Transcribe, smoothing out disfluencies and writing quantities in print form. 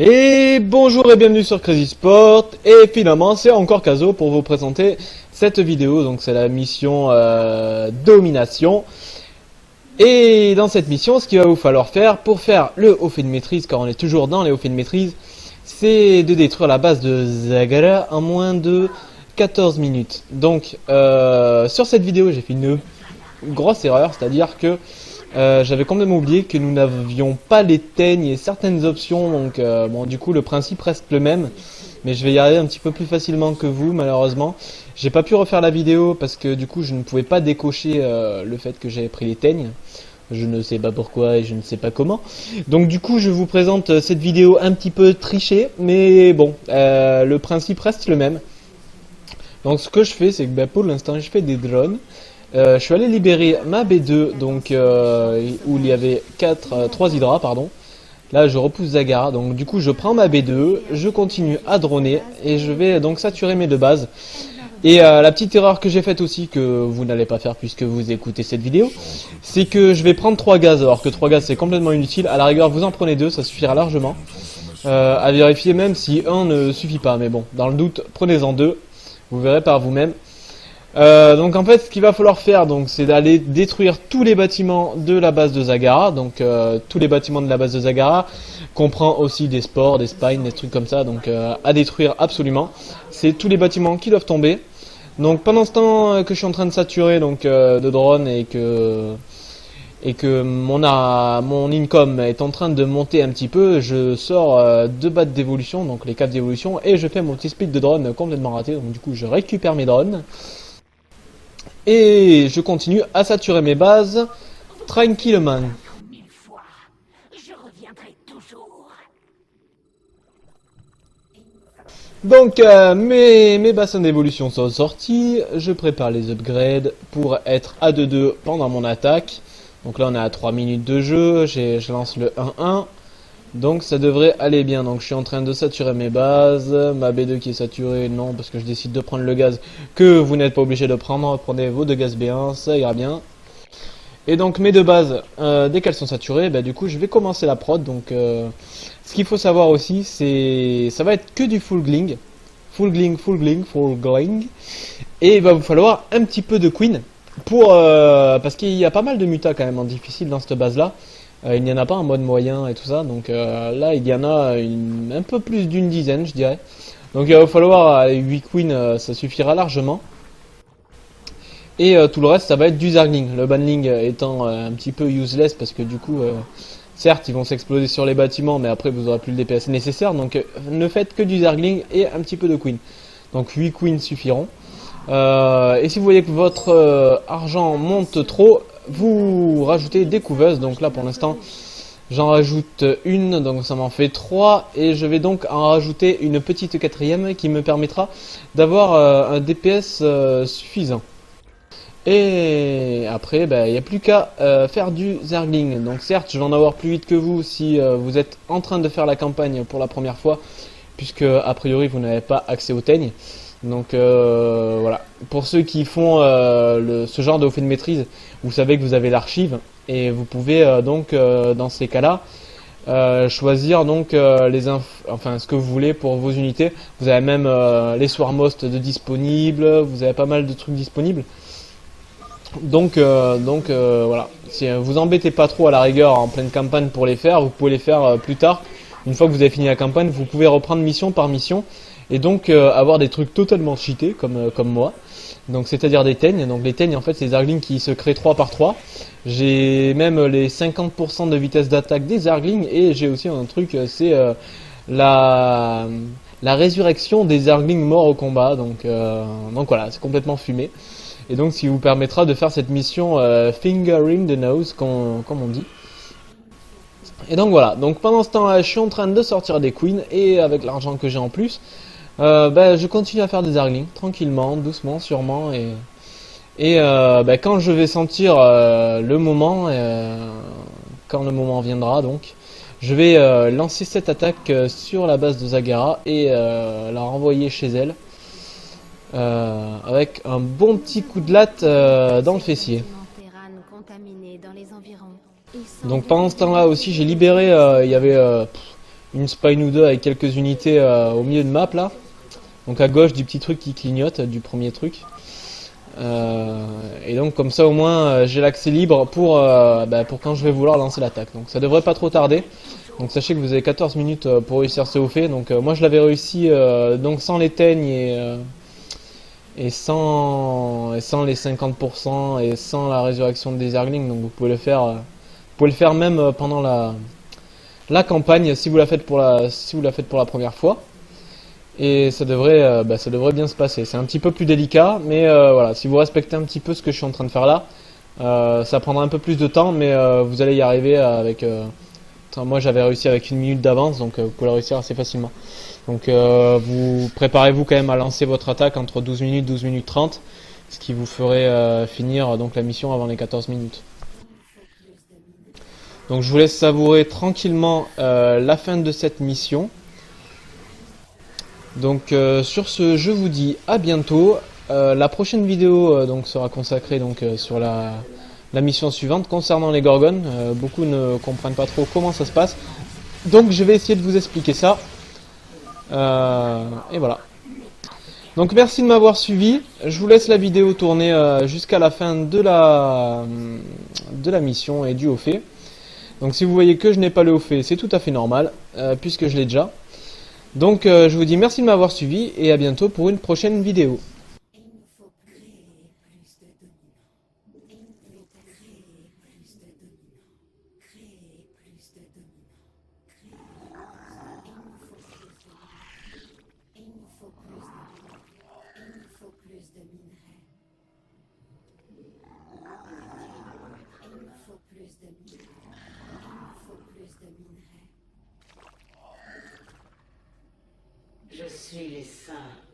Et bonjour et bienvenue sur Crazy Sport. Et finalement c'est encore Kazo pour vous présenter cette vidéo. Donc c'est la mission domination. Et dans cette mission, ce qu'il va vous falloir faire pour faire le haut fait de maîtrise, car on est toujours dans les hauts faits de maîtrise, c'est de détruire la base de Zagara en moins de 14 minutes. Donc sur cette vidéo j'ai fait une grosse erreur, c'est-à-dire que j'avais complètement oublié que nous n'avions pas les teignes et certaines options, donc bon, du coup le principe reste le même, mais je vais y arriver un petit peu plus facilement que vous. Malheureusement j'ai pas pu refaire la vidéo parce que du coup je ne pouvais pas décocher le fait que j'avais pris les teignes. Je ne sais pas pourquoi et je ne sais pas comment. Donc du coup je vous présente cette vidéo un petit peu trichée, mais bon, le principe reste le même. Donc ce que je fais, c'est que pour l'instant je fais des drones. Je suis allé libérer ma B2, donc où il y avait 3 hydras, pardon. Là je repousse Zagara, donc du coup je prends ma B2, je continue à droner et je vais donc saturer mes deux bases. Et la petite erreur que j'ai faite aussi, que vous n'allez pas faire puisque vous écoutez cette vidéo, c'est que je vais prendre 3 gaz, alors que 3 gaz c'est complètement inutile. À la rigueur vous en prenez 2, ça suffira largement. À vérifier même si 1 ne suffit pas, mais bon, dans le doute prenez-en 2, vous verrez par vous-même. Donc en fait ce qu'il va falloir faire, donc c'est d'aller détruire tous les bâtiments de la base de Zagara. Donc tous les bâtiments de la base de Zagara comprend aussi des sports, des spines, des trucs comme ça, donc à détruire absolument. C'est tous les bâtiments qui doivent tomber. Donc pendant ce temps que je suis en train de saturer donc de drones et que mon income est en train de monter un petit peu, je sors 2 battes d'évolution, donc les 4 d'évolution, et je fais mon petit split de drone complètement raté. Donc du coup je récupère mes drones et je continue à saturer mes bases tranquillement. Donc mes bassins d'évolution sont sortis, je prépare les upgrades pour être à 2-2 pendant mon attaque. Donc là on est à 3 minutes de jeu, je lance le 1-1. Donc ça devrait aller bien. Donc je suis en train de saturer mes bases, ma B2 qui est saturée, non parce que je décide de prendre le gaz que vous n'êtes pas obligé de prendre, prenez vos 2 gaz B1, ça ira bien. Et donc mes 2 bases, dès qu'elles sont saturées, du coup je vais commencer la prod. Donc ce qu'il faut savoir aussi, c'est ça va être que du full gling. Full gling. Et il va vous falloir un petit peu de queen pour parce qu'il y a pas mal de mutas quand même en difficile dans cette base là. Il n'y en a pas en mode moyen et tout ça, donc là il y en a un peu plus d'une dizaine je dirais. Donc il va vous falloir 8 queens, ça suffira largement. Et tout le reste ça va être du zergling, le banling étant un petit peu useless parce que du coup certes ils vont s'exploser sur les bâtiments mais après vous aurez plus le DPS nécessaire. Donc ne faites que du zergling et un petit peu de queen. Donc 8 queens suffiront. Et si vous voyez que votre argent monte trop, vous rajoutez des couveuses. Donc là pour l'instant j'en rajoute une, donc ça m'en fait 3. Et je vais donc en rajouter une petite 4ème qui me permettra d'avoir un DPS suffisant. Et après il n'y a plus qu'à faire du zergling. Donc certes je vais en avoir plus vite que vous si vous êtes en train de faire la campagne pour la première fois, puisque a priori vous n'avez pas accès aux teignes. Donc voilà, pour ceux qui font ce genre de haut fait de maîtrise, vous savez que vous avez l'archive et vous pouvez donc dans ces cas-là choisir donc ce que vous voulez pour vos unités. Vous avez même les Swarmost de disponibles, vous avez pas mal de trucs disponibles. Donc voilà, si vous embêtez pas trop à la rigueur en pleine campagne pour les faire, vous pouvez les faire plus tard. Une fois que vous avez fini la campagne, vous pouvez reprendre mission par mission. Et donc avoir des trucs totalement cheatés comme moi. Donc c'est-à-dire des teignes. Donc les teignes en fait c'est des zerglings qui se créent 3 par 3. J'ai même les 50% de vitesse d'attaque des zerglings. Et j'ai aussi un truc, c'est la résurrection des zerglings morts au combat. Donc voilà, c'est complètement fumé. Et donc ce qui vous permettra de faire cette mission Fingering the Nose comme on dit. Et donc voilà, donc pendant ce temps là je suis en train de sortir des queens. Et avec l'argent que j'ai en plus, je continue à faire des zerglings tranquillement, doucement, sûrement, et quand je vais sentir le moment, quand le moment viendra, donc je vais lancer cette attaque sur la base de Zagara et la renvoyer chez elle avec un bon petit coup de latte dans le fessier. Donc pendant ce temps-là aussi j'ai libéré, il y avait une spine ou deux avec quelques unités au milieu de map là. Donc à gauche du petit truc qui clignote, du premier truc. Et donc comme ça au moins j'ai l'accès libre pour quand je vais vouloir lancer l'attaque. Donc ça devrait pas trop tarder. Donc sachez que vous avez 14 minutes pour réussir ce haut fait. Donc moi je l'avais réussi donc sans les teignes et sans les 50% et sans la résurrection des Zerglings. Donc vous pouvez le faire même pendant la campagne si vous la faites pour la première fois. Et ça devrait bien se passer. C'est un petit peu plus délicat, mais voilà, si vous respectez un petit peu ce que je suis en train de faire là, ça prendra un peu plus de temps, mais vous allez y arriver avec. Moi, j'avais réussi avec 1 minute d'avance, donc vous pouvez le réussir assez facilement. Donc, vous préparez-vous quand même à lancer votre attaque entre 12 minutes, 12 minutes 30, ce qui vous ferait finir donc la mission avant les 14 minutes. Donc, je vous laisse savourer tranquillement la fin de cette mission. Donc sur ce, je vous dis à bientôt. La prochaine vidéo donc sera consacrée sur la mission suivante concernant les Gorgones. Beaucoup ne comprennent pas trop comment ça se passe. Donc je vais essayer de vous expliquer ça. Et voilà. Donc merci de m'avoir suivi. Je vous laisse la vidéo tourner jusqu'à la fin de la mission et du haut fait. Donc si vous voyez que je n'ai pas le haut fait, c'est tout à fait normal, puisque je l'ai déjà. Donc je vous dis merci de m'avoir suivi et à bientôt pour une prochaine vidéo. Je suis les saints.